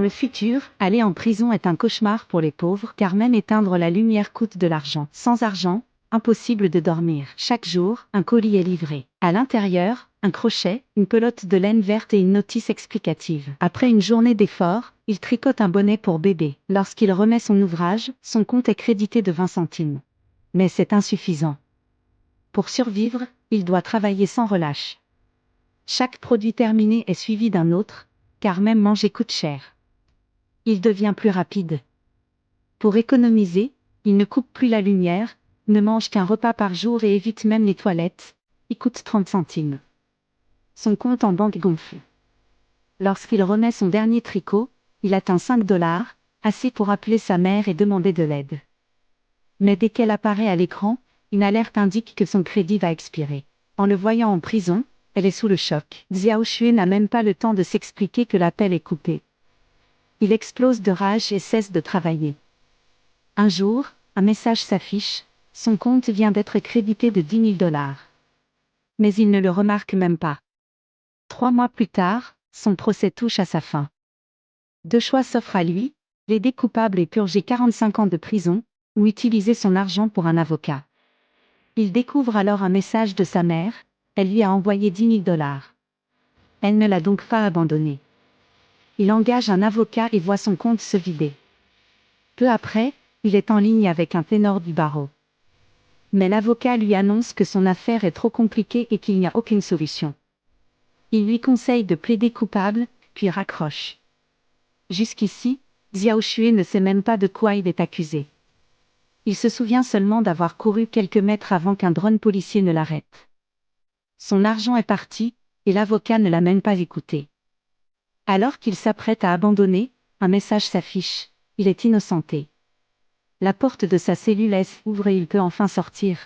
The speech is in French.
le futur, aller en prison est un cauchemar pour les pauvres, car même éteindre la lumière coûte de l'argent. Sans argent, impossible de dormir. Chaque jour, un colis est livré. À l'intérieur, un crochet, une pelote de laine verte et une notice explicative. Après une journée d'efforts, il tricote un bonnet pour bébé. Lorsqu'il remet son ouvrage, son compte est crédité de 20 centimes. Mais c'est insuffisant. Pour survivre, il doit travailler sans relâche. Chaque produit terminé est suivi d'un autre, car même manger coûte cher. Il devient plus rapide. Pour économiser, il ne coupe plus la lumière, ne mange qu'un repas par jour et évite même les toilettes. Il coûte 30 centimes. Son compte en banque gonfle. Lorsqu'il remet son dernier tricot, il atteint 5 $, assez pour appeler sa mère et demander de l'aide. Mais dès qu'elle apparaît à l'écran, une alerte indique que son crédit va expirer. En le voyant en prison, elle est sous le choc. Xiao Xue n'a même pas le temps de s'expliquer que l'appel est coupé. Il explose de rage et cesse de travailler. Un jour, un message s'affiche, son compte vient d'être crédité de 10 000 $. Mais il ne le remarque même pas. 3 mois plus tard, son procès touche à sa fin. Deux choix s'offrent à lui, plaider coupable et purger 45 ans de prison, ou utiliser son argent pour un avocat. Il découvre alors un message de sa mère, elle lui a envoyé 10 000 $. Elle ne l'a donc pas abandonné. Il engage un avocat et voit son compte se vider. Peu après, il est en ligne avec un ténor du barreau. Mais l'avocat lui annonce que son affaire est trop compliquée et qu'il n'y a aucune solution. Il lui conseille de plaider coupable, puis raccroche. Jusqu'ici, Xiao Xue ne sait même pas de quoi il est accusé. Il se souvient seulement d'avoir couru quelques mètres avant qu'un drone policier ne l'arrête. Son argent est parti, et l'avocat ne l'a même pas écouté. Alors qu'il s'apprête à abandonner, un message s'affiche, il est innocenté. La porte de sa cellule s'ouvre et il peut enfin sortir.